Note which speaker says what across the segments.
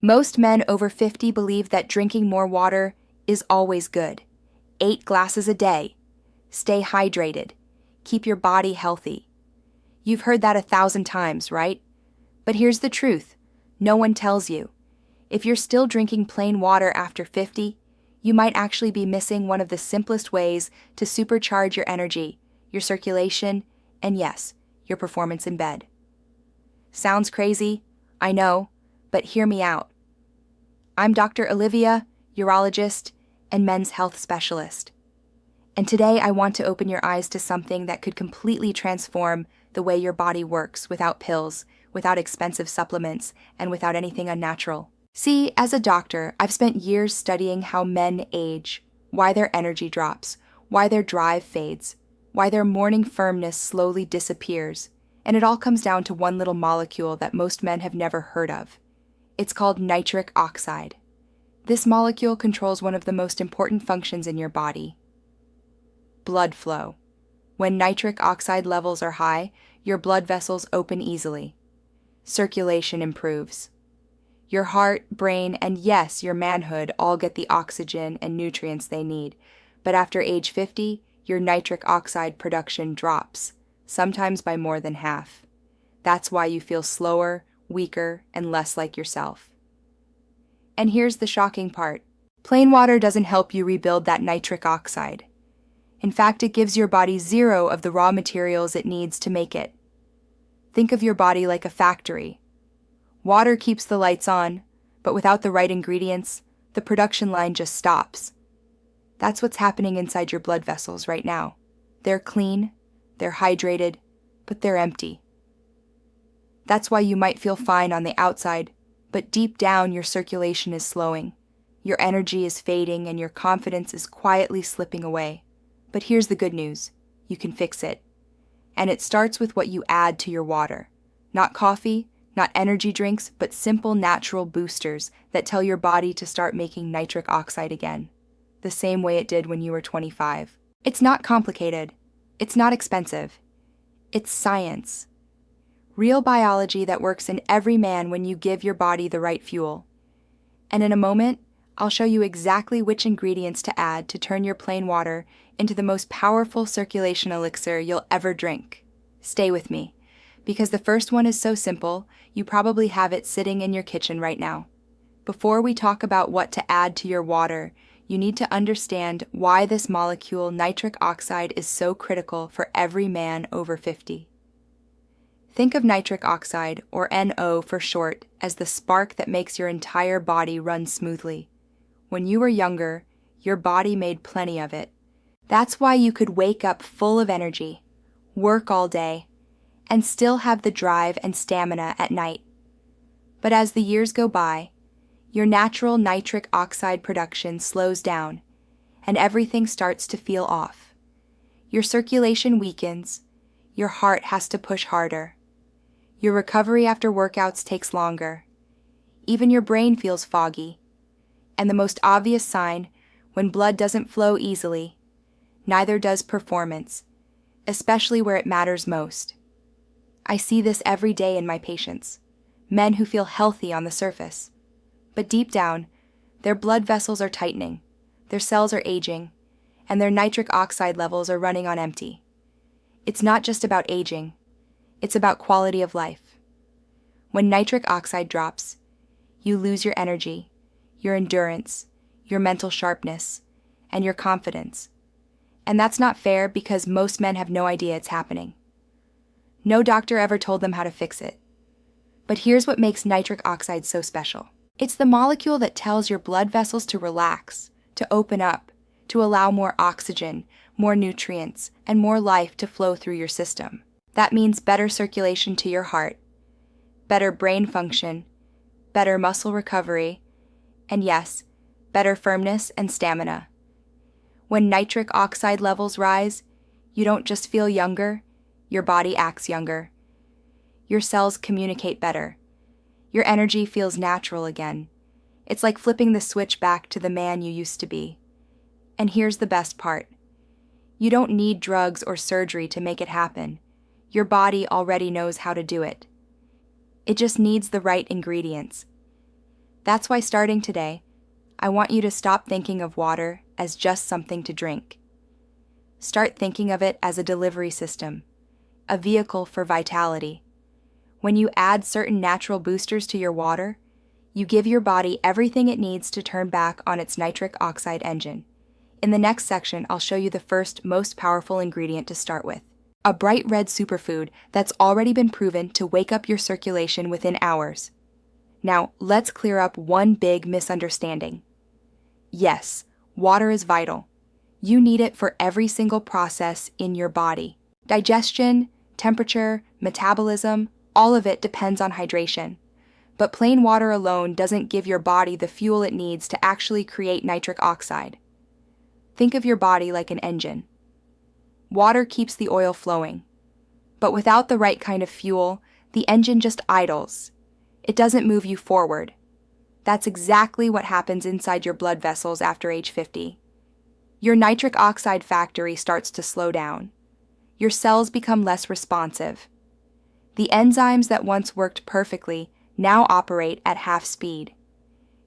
Speaker 1: Most men over 50 believe that drinking more water is always good. 8 glasses a day. Stay hydrated. Keep your body healthy. You've heard that 1,000 times, right? But here's the truth. No one tells you. If you're still drinking plain water after 50, you might actually be missing one of the simplest ways to supercharge your energy, your circulation, and yes, your performance in bed. Sounds crazy, I know, but hear me out. I'm Dr. Olivia, urologist and men's health specialist. And today I want to open your eyes to something that could completely transform the way your body works without pills, without expensive supplements, and without anything unnatural. See, as a doctor, I've spent years studying how men age, why their energy drops, why their drive fades, why their morning firmness slowly disappears, and it all comes down to one little molecule that most men have never heard of. It's called nitric oxide. This molecule controls one of the most important functions in your body: blood flow. When nitric oxide levels are high, your blood vessels open easily. Circulation improves. Your heart, brain, and yes, your manhood all get the oxygen and nutrients they need. But after age 50, your nitric oxide production drops, sometimes by more than half. That's why you feel slower, weaker, and less like yourself. And here's the shocking part. Plain water doesn't help you rebuild that nitric oxide. In fact, it gives your body zero of the raw materials it needs to make it. Think of your body like a factory. Water keeps the lights on, but without the right ingredients, the production line just stops. That's what's happening inside your blood vessels right now. They're clean, they're hydrated, but they're empty. That's why you might feel fine on the outside, but deep down your circulation is slowing. Your energy is fading and your confidence is quietly slipping away. But here's the good news. You can fix it. And it starts with what you add to your water. Not coffee, not energy drinks, but simple natural boosters that tell your body to start making nitric oxide again, the same way it did when you were 25. It's not complicated. It's not expensive. It's science. Real biology that works in every man when you give your body the right fuel. And in a moment, I'll show you exactly which ingredients to add to turn your plain water into the most powerful circulation elixir you'll ever drink. Stay with me, because the first one is so simple, you probably have it sitting in your kitchen right now. Before we talk about what to add to your water, you need to understand why this molecule, nitric oxide, is so critical for every man over 50. Think of nitric oxide, or NO for short, as the spark that makes your entire body run smoothly. When you were younger, your body made plenty of it. That's why you could wake up full of energy, work all day, and still have the drive and stamina at night. But as the years go by, your natural nitric oxide production slows down, and everything starts to feel off. Your circulation weakens, your heart has to push harder. Your recovery after workouts takes longer. Even your brain feels foggy. And the most obvious sign, when blood doesn't flow easily, neither does performance, especially where it matters most. I see this every day in my patients, men who feel healthy on the surface. But deep down, their blood vessels are tightening, their cells are aging, and their nitric oxide levels are running on empty. It's not just about aging, it's about quality of life. When nitric oxide drops, you lose your energy, your endurance, your mental sharpness, and your confidence. And that's not fair because most men have no idea it's happening. No doctor ever told them how to fix it. But here's what makes nitric oxide so special. It's the molecule that tells your blood vessels to relax, to open up, to allow more oxygen, more nutrients, and more life to flow through your system. That means better circulation to your heart, better brain function, better muscle recovery, and yes, better firmness and stamina. When nitric oxide levels rise, you don't just feel younger, your body acts younger. Your cells communicate better. Your energy feels natural again. It's like flipping the switch back to the man you used to be. And here's the best part. You don't need drugs or surgery to make it happen. Your body already knows how to do it. It just needs the right ingredients. That's why starting today, I want you to stop thinking of water as just something to drink. Start thinking of it as a delivery system, a vehicle for vitality. When you add certain natural boosters to your water, you give your body everything it needs to turn back on its nitric oxide engine. In the next section, I'll show you the first, most powerful ingredient to start with. A bright red superfood that's already been proven to wake up your circulation within hours. Now, let's clear up one big misunderstanding. Yes, water is vital. You need it for every single process in your body. Digestion, temperature, metabolism, all of it depends on hydration. But plain water alone doesn't give your body the fuel it needs to actually create nitric oxide. Think of your body like an engine. Water keeps the oil flowing. But without the right kind of fuel, the engine just idles. It doesn't move you forward. That's exactly what happens inside your blood vessels after age 50. Your nitric oxide factory starts to slow down. Your cells become less responsive. The enzymes that once worked perfectly now operate at half speed.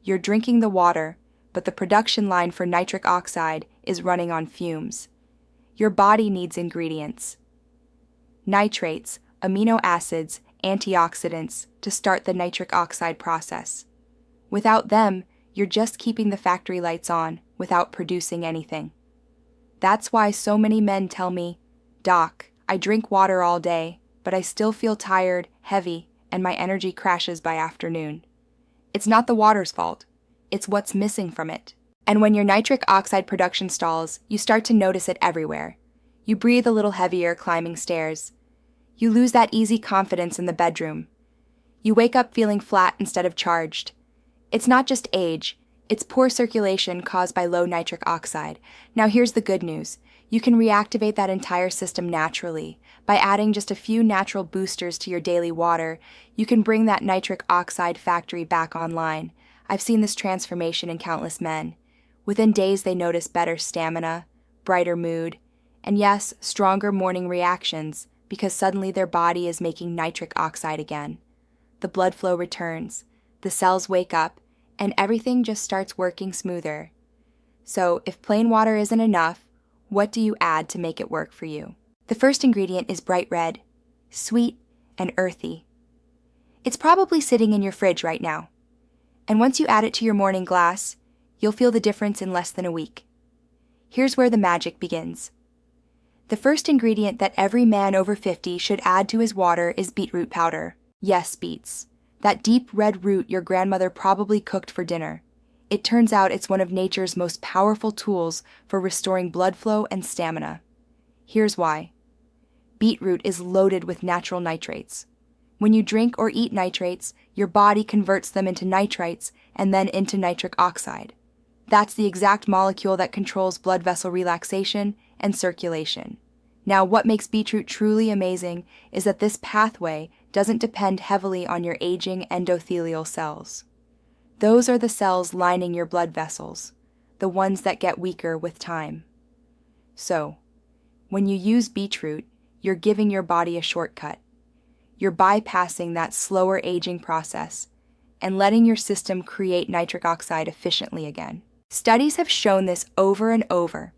Speaker 1: You're drinking the water, but the production line for nitric oxide is running on fumes. Your body needs ingredients. Nitrates, amino acids, antioxidants to start the nitric oxide process. Without them, you're just keeping the factory lights on without producing anything. That's why so many men tell me, "Doc, I drink water all day, but I still feel tired, heavy, and my energy crashes by afternoon." It's not the water's fault. It's what's missing from it. And when your nitric oxide production stalls, you start to notice it everywhere. You breathe a little heavier climbing stairs. You lose that easy confidence in the bedroom. You wake up feeling flat instead of charged. It's not just age, it's poor circulation caused by low nitric oxide. Now here's the good news. You can reactivate that entire system naturally. By adding just a few natural boosters to your daily water, you can bring that nitric oxide factory back online. I've seen this transformation in countless men. Within days they notice better stamina, brighter mood, and yes, stronger morning reactions, because suddenly their body is making nitric oxide again. The blood flow returns, the cells wake up, and everything just starts working smoother. So, if plain water isn't enough, what do you add to make it work for you? The first ingredient is bright red, sweet, and earthy. It's probably sitting in your fridge right now. And once you add it to your morning glass, you'll feel the difference in less than a week. Here's where the magic begins. The first ingredient that every man over 50 should add to his water is beetroot powder. Yes, beets. That deep red root your grandmother probably cooked for dinner. It turns out it's one of nature's most powerful tools for restoring blood flow and stamina. Here's why. Beetroot is loaded with natural nitrates. When you drink or eat nitrates, your body converts them into nitrites and then into nitric oxide. That's the exact molecule that controls blood vessel relaxation and circulation. Now, what makes beetroot truly amazing is that this pathway doesn't depend heavily on your aging endothelial cells. Those are the cells lining your blood vessels, the ones that get weaker with time. So, when you use beetroot, you're giving your body a shortcut. You're bypassing that slower aging process and letting your system create nitric oxide efficiently again. Studies have shown this over and over.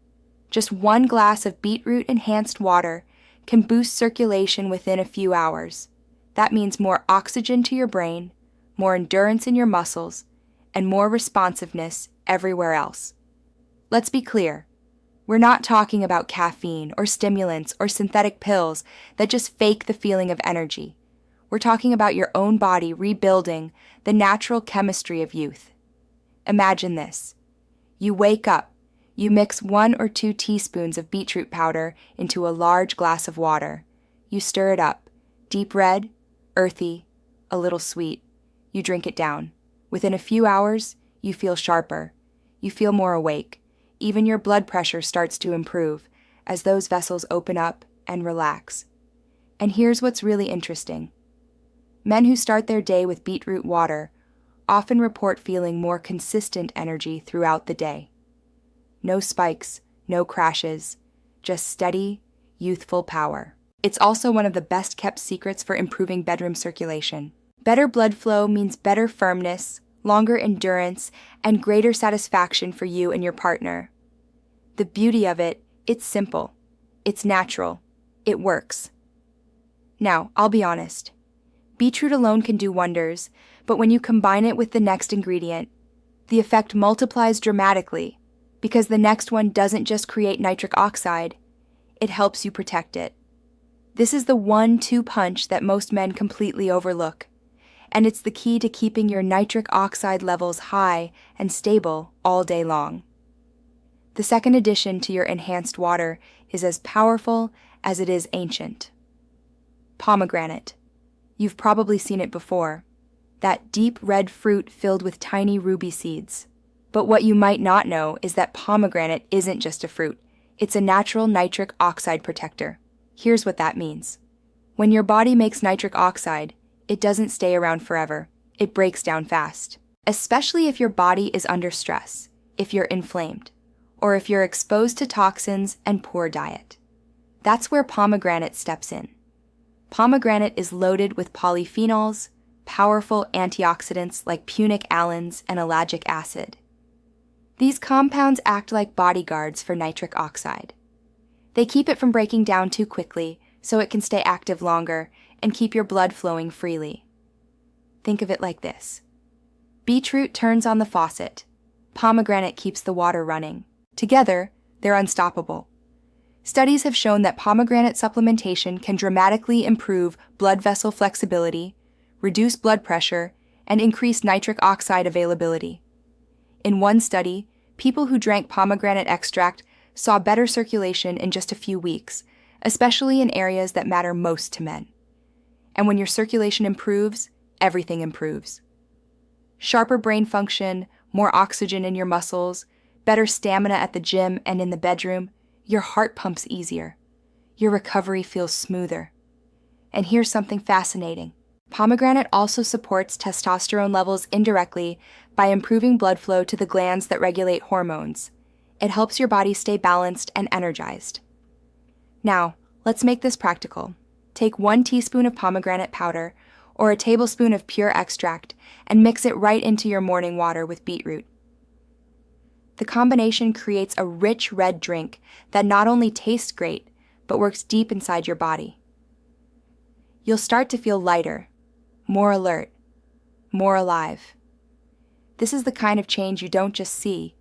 Speaker 1: Just one glass of beetroot-enhanced water can boost circulation within a few hours. That means more oxygen to your brain, more endurance in your muscles, and more responsiveness everywhere else. Let's be clear. We're not talking about caffeine or stimulants or synthetic pills that just fake the feeling of energy. We're talking about your own body rebuilding the natural chemistry of youth. Imagine this. You wake up, you mix 1 or 2 teaspoons of beetroot powder into a large glass of water. You stir it up, deep red, earthy, a little sweet. You drink it down. Within a few hours, you feel sharper. You feel more awake. Even your blood pressure starts to improve as those vessels open up and relax. And here's what's really interesting. Men who start their day with beetroot water often report feeling more consistent energy throughout the day. No spikes, no crashes, just steady, youthful power. It's also one of the best kept secrets for improving bedroom circulation. Better blood flow means better firmness, longer endurance, and greater satisfaction for you and your partner. The beauty of it, it's simple. It's natural. It works. Now, I'll be honest. Beetroot alone can do wonders, but when you combine it with the next ingredient, the effect multiplies dramatically because the next one doesn't just create nitric oxide, it helps you protect it. This is the 1-2 punch that most men completely overlook, and it's the key to keeping your nitric oxide levels high and stable all day long. The second addition to your enhanced water is as powerful as it is ancient. Pomegranate. You've probably seen it before. That deep red fruit filled with tiny ruby seeds. But what you might not know is that pomegranate isn't just a fruit. It's a natural nitric oxide protector. Here's what that means. When your body makes nitric oxide, it doesn't stay around forever. It breaks down fast. Especially if your body is under stress, if you're inflamed, or if you're exposed to toxins and poor diet. That's where pomegranate steps in. Pomegranate is loaded with polyphenols, powerful antioxidants like punic alans and ellagic acid. These compounds act like bodyguards for nitric oxide. They keep it from breaking down too quickly so it can stay active longer and keep your blood flowing freely. Think of it like this. Beetroot turns on the faucet. Pomegranate keeps the water running. Together, they're unstoppable. Studies have shown that pomegranate supplementation can dramatically improve blood vessel flexibility, reduce blood pressure, and increase nitric oxide availability. In one study, people who drank pomegranate extract saw better circulation in just a few weeks, especially in areas that matter most to men. And when your circulation improves, everything improves. Sharper brain function, more oxygen in your muscles, better stamina at the gym and in the bedroom, your heart pumps easier. Your recovery feels smoother. And here's something fascinating. Pomegranate also supports testosterone levels indirectly by improving blood flow to the glands that regulate hormones. It helps your body stay balanced and energized. Now, let's make this practical. Take 1 teaspoon of pomegranate powder or a tablespoon of pure extract and mix it right into your morning water with beetroot. The combination creates a rich red drink that not only tastes great, but works deep inside your body. You'll start to feel lighter, more alert, more alive. This is the kind of change you don't just see.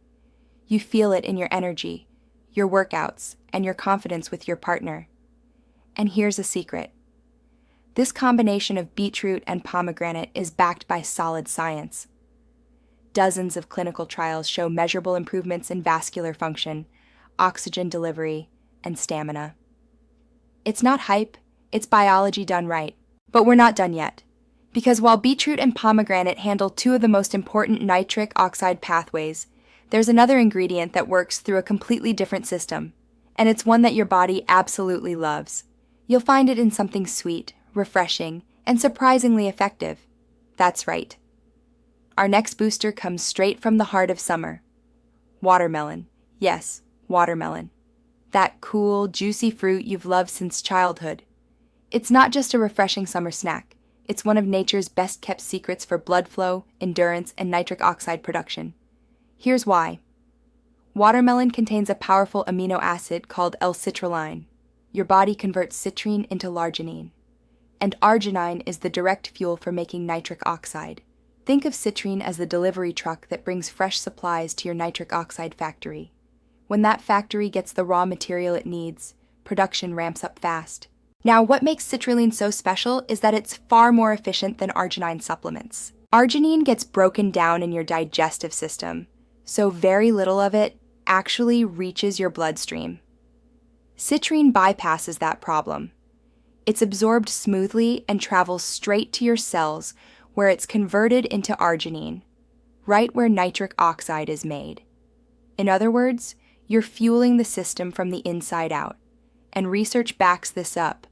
Speaker 1: You feel it in your energy, your workouts, and your confidence with your partner. And here's a secret. This combination of beetroot and pomegranate is backed by solid science. Dozens of clinical trials show measurable improvements in vascular function, oxygen delivery, and stamina. It's not hype, it's biology done right. But we're not done yet. Because while beetroot and pomegranate handle 2 of the most important nitric oxide pathways, there's another ingredient that works through a completely different system. And it's one that your body absolutely loves. You'll find it in something sweet, refreshing, and surprisingly effective. That's right. Our next booster comes straight from the heart of summer. Watermelon. Yes, watermelon. That cool, juicy fruit you've loved since childhood. It's not just a refreshing summer snack. It's one of nature's best-kept secrets for blood flow, endurance, and nitric oxide production. Here's why. Watermelon contains a powerful amino acid called L-citrulline. Your body converts citrine into l'arginine. And arginine is the direct fuel for making nitric oxide. Think of citrine as the delivery truck that brings fresh supplies to your nitric oxide factory. When that factory gets the raw material it needs, production ramps up fast. Now, what makes citrulline so special is that it's far more efficient than arginine supplements. Arginine gets broken down in your digestive system, so very little of it actually reaches your bloodstream. Citrine bypasses that problem. It's absorbed smoothly and travels straight to your cells where it's converted into arginine, right where nitric oxide is made. In other words, you're fueling the system from the inside out, and research backs this up.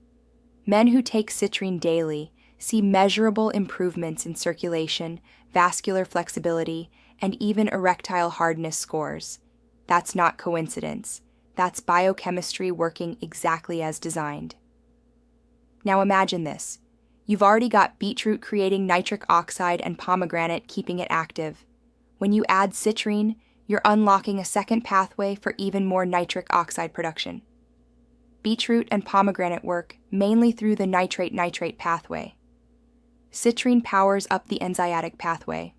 Speaker 1: Men who take citrine daily see measurable improvements in circulation, vascular flexibility, and even erectile hardness scores. That's not coincidence. That's biochemistry working exactly as designed. Now imagine this. You've already got beetroot creating nitric oxide and pomegranate keeping it active. When you add citrine, you're unlocking a second pathway for even more nitric oxide production. Beetroot and pomegranate work mainly through the nitrate-nitrate pathway. Citrine powers up the enzymatic pathway.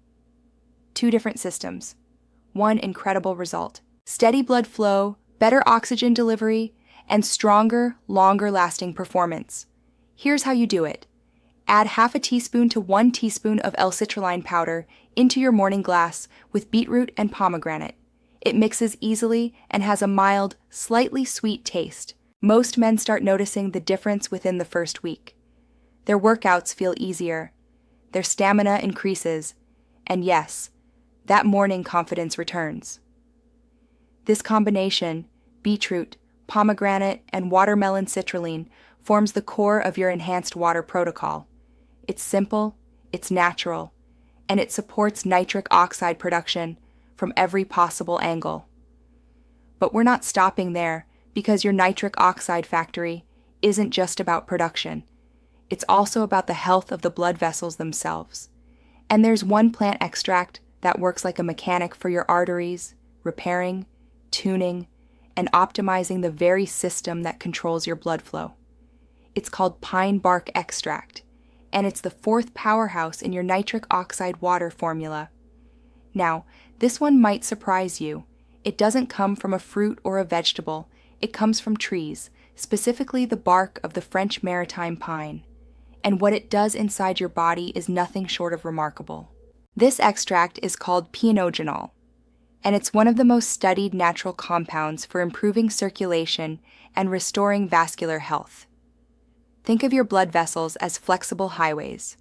Speaker 1: Two different systems. One incredible result: steady blood flow, better oxygen delivery, and stronger, longer-lasting performance. Here's how you do it. Add half a teaspoon to 1 teaspoon of L-citrulline powder into your morning glass with beetroot and pomegranate. It mixes easily and has a mild, slightly sweet taste. Most men start noticing the difference within the first week. Their workouts feel easier, their stamina increases, and yes, that morning confidence returns. This combination, beetroot, pomegranate, and watermelon citrulline, forms the core of your enhanced water protocol. It's simple, it's natural, and it supports nitric oxide production from every possible angle. But we're not stopping there, because your nitric oxide factory isn't just about production. It's also about the health of the blood vessels themselves. And there's one plant extract that works like a mechanic for your arteries, repairing, tuning, and optimizing the very system that controls your blood flow. It's called pine bark extract, and it's the fourth powerhouse in your nitric oxide water formula. Now, this one might surprise you. It doesn't come from a fruit or a vegetable. It comes from trees, specifically the bark of the French maritime pine. And what it does inside your body is nothing short of remarkable. This extract is called pianogenol, and it's one of the most studied natural compounds for improving circulation and restoring vascular health. Think of your blood vessels as flexible highways.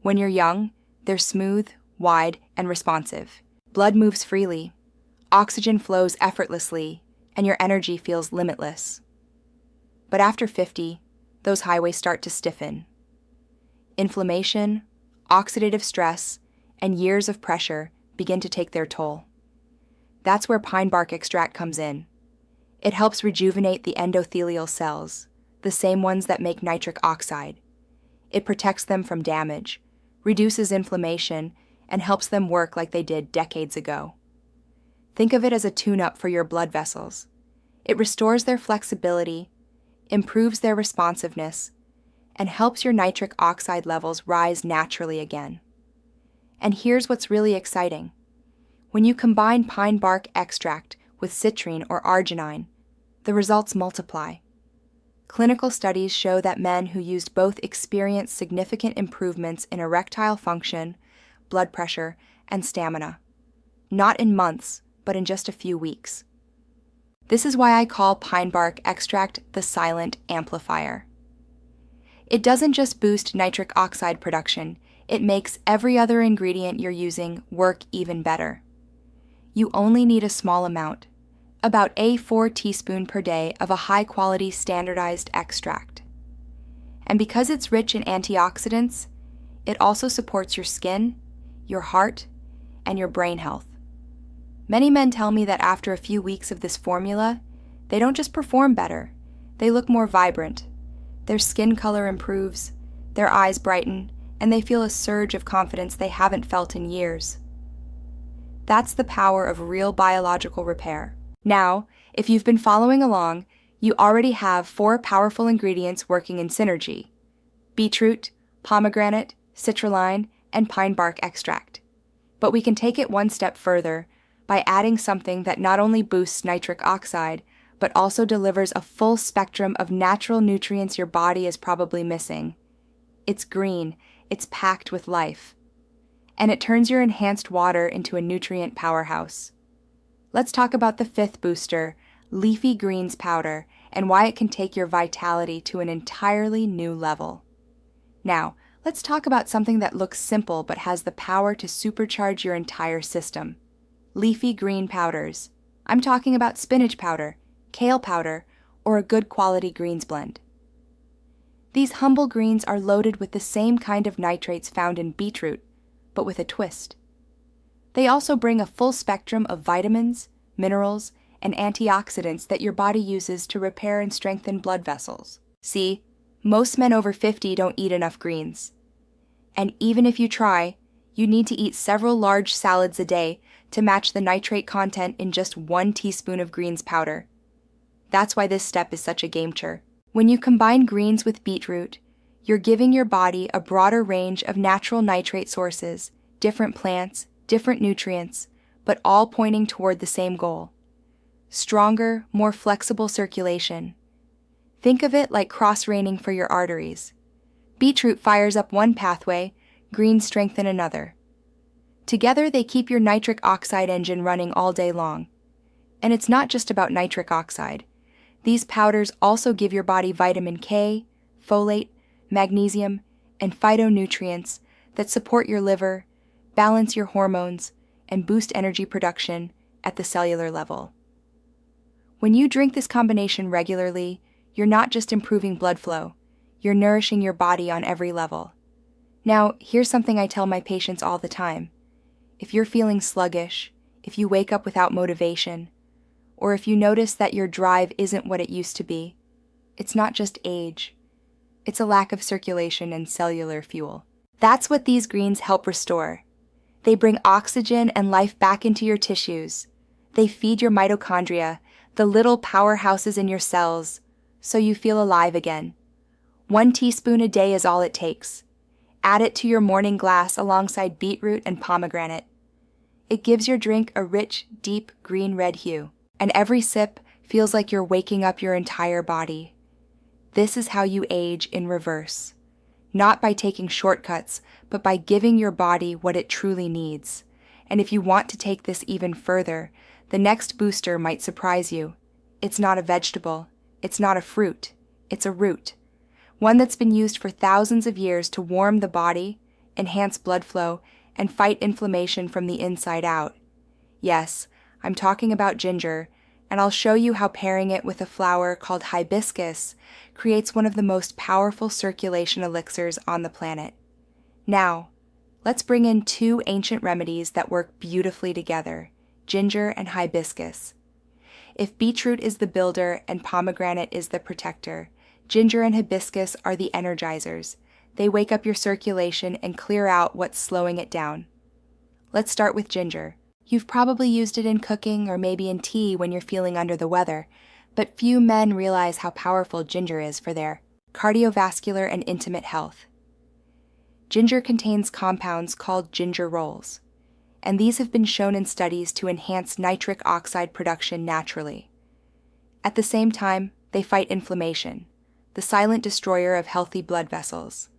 Speaker 1: When you're young, they're smooth, wide, and responsive. Blood moves freely, oxygen flows effortlessly, and your energy feels limitless. But after 50, those highways start to stiffen. Inflammation, oxidative stress, and years of pressure begin to take their toll. That's where pine bark extract comes in. It helps rejuvenate the endothelial cells, the same ones that make nitric oxide. It protects them from damage, reduces inflammation, and helps them work like they did decades ago. Think of it as a tune-up for your blood vessels. It restores their flexibility, improves their responsiveness, and helps your nitric oxide levels rise naturally again. And here's what's really exciting. When you combine pine bark extract with citrine or arginine, the results multiply. Clinical studies show that men who used both experienced significant improvements in erectile function, blood pressure, and stamina. Not in months, but in just a few weeks. This is why I call pine bark extract the silent amplifier. It doesn't just boost nitric oxide production, it makes every other ingredient you're using work even better. You only need a small amount, about a 4 teaspoon per day of a high-quality standardized extract. And because it's rich in antioxidants, it also supports your skin, your heart, and your brain health. Many men tell me that after a few weeks of this formula, they don't just perform better, they look more vibrant. Their skin color improves, their eyes brighten, and they feel a surge of confidence they haven't felt in years. That's the power of real biological repair. Now, if you've been following along, you already have 4 powerful ingredients working in synergy: beetroot, pomegranate, citrulline, and pine bark extract. But we can take it one step further by adding something that not only boosts nitric oxide, but also delivers a full spectrum of natural nutrients your body is probably missing. It's green, it's packed with life, and it turns your enhanced water into a nutrient powerhouse. Let's talk about the 5th booster, Leafy Greens powder, and why it can take your vitality to an entirely new level. Now, let's talk about something that looks simple but has the power to supercharge your entire system. Leafy green powders. I'm talking about spinach powder, kale powder, or a good quality greens blend. These humble greens are loaded with the same kind of nitrates found in beetroot, but with a twist. They also bring a full spectrum of vitamins, minerals, and antioxidants that your body uses to repair and strengthen blood vessels. See, Most men over 50 don't eat enough greens. And even if you try, you need to eat several large salads a day to match the nitrate content in just 1 teaspoon of greens powder. That's why this step is such a game-changer. When you combine greens with beetroot, you're giving your body a broader range of natural nitrate sources, different plants, different nutrients, but all pointing toward the same goal: stronger, more flexible circulation. Think of it like cross-reining for your arteries. Beetroot fires up one pathway, greens strengthen another. Together, they keep your nitric oxide engine running all day long. And it's not just about nitric oxide. These powders also give your body vitamin K, folate, magnesium, and phytonutrients that support your liver, balance your hormones, and boost energy production at the cellular level. When you drink this combination regularly, you're not just improving blood flow, you're nourishing your body on every level. Now, here's something I tell my patients all the time. If you're feeling sluggish, if you wake up without motivation, or if you notice that your drive isn't what it used to be, it's not just age. It's a lack of circulation and cellular fuel. That's what these greens help restore. They bring oxygen and life back into your tissues. They feed your mitochondria, the little powerhouses in your cells, so you feel alive again. 1 teaspoon a day is all it takes. Add it to your morning glass alongside beetroot and pomegranate. It gives your drink a rich, deep green-red hue, and every sip feels like you're waking up your entire body. This is how you age in reverse. Not by taking shortcuts, but by giving your body what it truly needs. And if you want to take this even further, the next booster might surprise you. It's not a vegetable. It's not a fruit. It's a root. One that's been used for thousands of years to warm the body, enhance blood flow, and fight inflammation from the inside out. Yes, I'm talking about ginger, and I'll show you how pairing it with a flower called hibiscus creates one of the most powerful circulation elixirs on the planet. Now, let's bring in 2 ancient remedies that work beautifully together: ginger and hibiscus. If beetroot is the builder and pomegranate is the protector, ginger and hibiscus are the energizers. They wake up your circulation and clear out what's slowing it down. Let's start with ginger. You've probably used it in cooking or maybe in tea when you're feeling under the weather, but few men realize how powerful ginger is for their cardiovascular and intimate health. Ginger contains compounds called gingerols, and these have been shown in studies to enhance nitric oxide production naturally. At the same time, they fight inflammation, the silent destroyer of healthy blood vessels.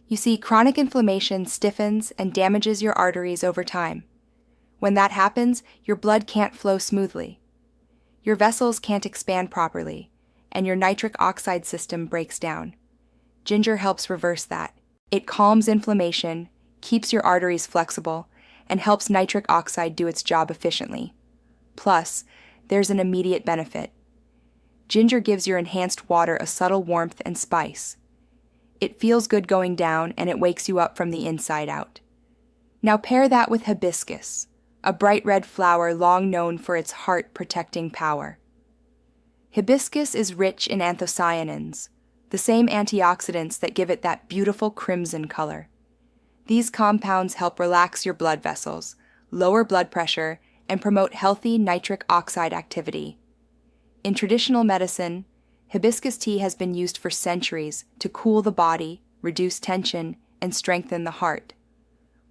Speaker 1: You see, chronic inflammation stiffens and damages your arteries over time. When that happens, your blood can't flow smoothly. Your vessels can't expand properly, and your nitric oxide system breaks down. Ginger helps reverse that. It calms inflammation, keeps your arteries flexible, and helps nitric oxide do its job efficiently. Plus, there's an immediate benefit. Ginger gives your enhanced water a subtle warmth and spice. It feels good going down, and it wakes you up from the inside out. Now pair that with hibiscus, a bright red flower long known for its heart-protecting power. Hibiscus is rich in anthocyanins, the same antioxidants that give it that beautiful crimson color. These compounds help relax your blood vessels, lower blood pressure, and promote healthy nitric oxide activity. In traditional medicine, hibiscus tea has been used for centuries to cool the body, reduce tension, and strengthen the heart.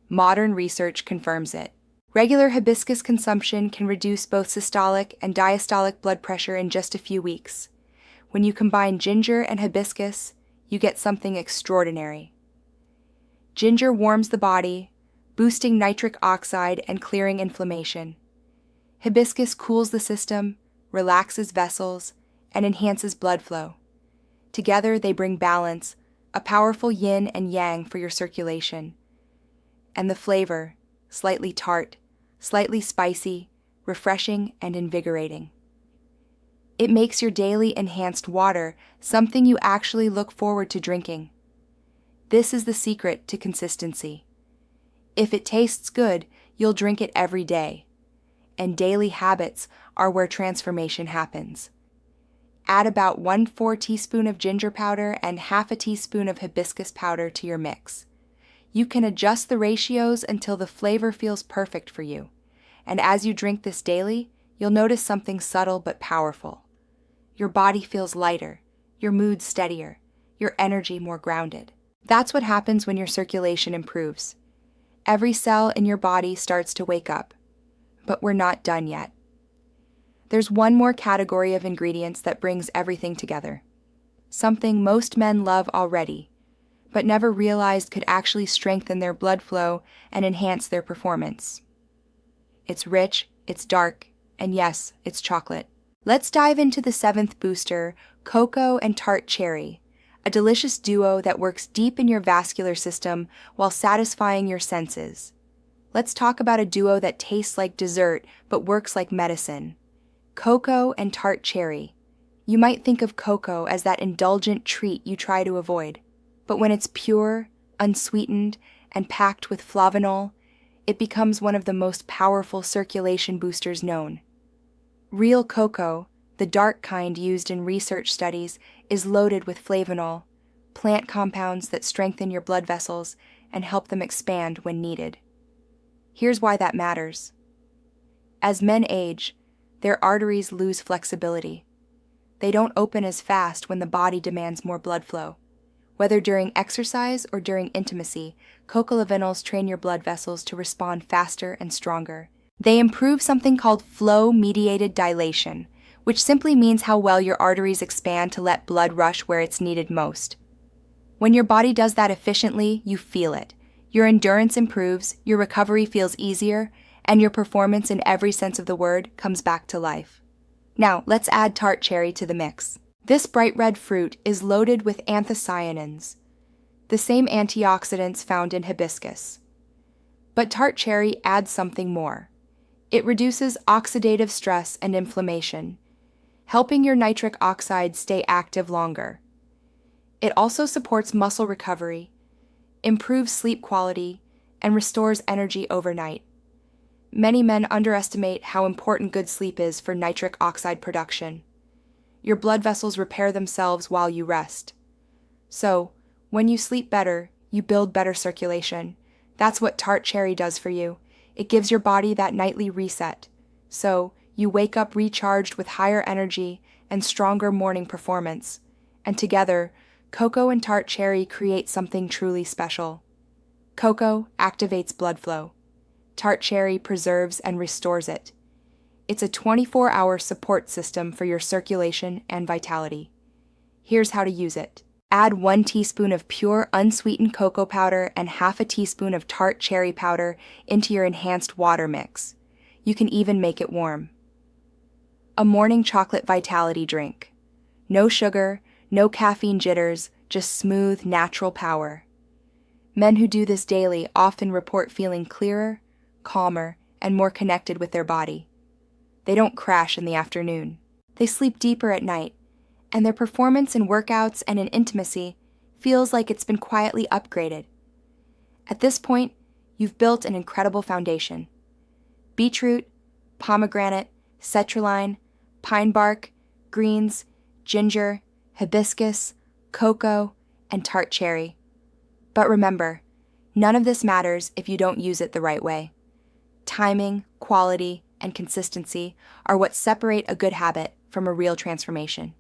Speaker 1: Modern research confirms it. Regular hibiscus consumption can reduce both systolic and diastolic blood pressure in just a few weeks. When you combine ginger and hibiscus, you get something extraordinary. Ginger warms the body, boosting nitric oxide and clearing inflammation. Hibiscus cools the system, relaxes vessels, and enhances blood flow. Together, they bring balance, a powerful yin and yang for your circulation. And the flavor, slightly tart, slightly spicy, refreshing, and invigorating. It makes your daily enhanced water something you actually look forward to drinking. This is the secret to consistency. If it tastes good, you'll drink it every day. And daily habits are where transformation happens. Add about 1/4 teaspoon of ginger powder and half a teaspoon of hibiscus powder to your mix. You can adjust the ratios until the flavor feels perfect for you. And as you drink this daily, you'll notice something subtle but powerful. Your body feels lighter, your mood steadier, your energy more grounded. That's what happens when your circulation improves. Every cell in your body starts to wake up. But we're not done yet. There's one more category of ingredients that brings everything together. Something most men love already, but never realized could actually strengthen their blood flow and enhance their performance. It's rich, it's dark, and yes, it's chocolate. Let's dive into the seventh booster, cocoa and tart cherry, a delicious duo that works deep in your vascular system while satisfying your senses. Let's talk about a duo that tastes like dessert but works like medicine. Cocoa and tart cherry. You might think of cocoa as that indulgent treat you try to avoid, but when it's pure, unsweetened, and packed with flavanol, it becomes one of the most powerful circulation boosters known. Real cocoa, the dark kind used in research studies, is loaded with flavanol, plant compounds that strengthen your blood vessels and help them expand when needed. Here's why that matters. As men age, their arteries lose flexibility. They don't open as fast when the body demands more blood flow. Whether during exercise or during intimacy, coca lavenols train your blood vessels to respond faster and stronger. They improve something called flow-mediated dilation, which simply means how well your arteries expand to let blood rush where it's needed most. When your body does that efficiently, you feel it. Your endurance improves, your recovery feels easier, and your performance in every sense of the word comes back to life. Now, let's add tart cherry to the mix. This bright red fruit is loaded with anthocyanins, the same antioxidants found in hibiscus. But tart cherry adds something more. It reduces oxidative stress and inflammation, helping your nitric oxide stay active longer. It also supports muscle recovery, improves sleep quality, and restores energy overnight. Many men underestimate how important good sleep is for nitric oxide production. Your blood vessels repair themselves while you rest. So, when you sleep better, you build better circulation. That's what tart cherry does for you. It gives your body that nightly reset. So, you wake up recharged with higher energy and stronger morning performance. And together, cocoa and tart cherry create something truly special. Cocoa activates blood flow. Tart cherry preserves and restores it. It's a 24-hour support system for your circulation and vitality. Here's how to use it. Add 1 teaspoon of pure unsweetened cocoa powder and half a teaspoon of tart cherry powder into your enhanced water mix. You can even make it warm. A morning chocolate vitality drink. No sugar, no caffeine jitters, just smooth, natural power. Men who do this daily often report feeling clearer, calmer, and more connected with their body. They don't crash in the afternoon. They sleep deeper at night, and their performance in workouts and in intimacy feels like it's been quietly upgraded. At this point, you've built an incredible foundation. Beetroot, pomegranate, citrulline, pine bark, greens, ginger, hibiscus, cocoa, and tart cherry. But remember, none of this matters if you don't use it the right way. Timing, quality, and consistency are what separate a good habit from a real transformation.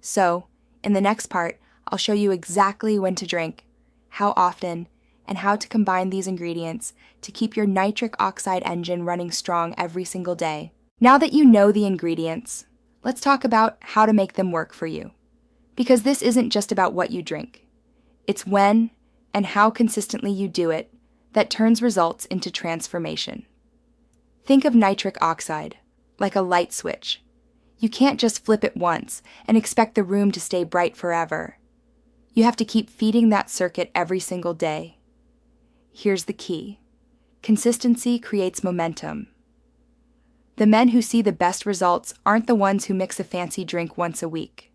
Speaker 1: So, in the next part, I'll show you exactly when to drink, how often, and how to combine these ingredients to keep your nitric oxide engine running strong every single day. Now that you know the ingredients, let's talk about how to make them work for you. Because this isn't just about what you drink. It's when and how consistently you do it that turns results into transformation. Think of nitric oxide, like a light switch. You can't just flip it once and expect the room to stay bright forever. You have to keep feeding that circuit every single day. Here's the key. Consistency creates momentum. The men who see the best results aren't the ones who mix a fancy drink once a week.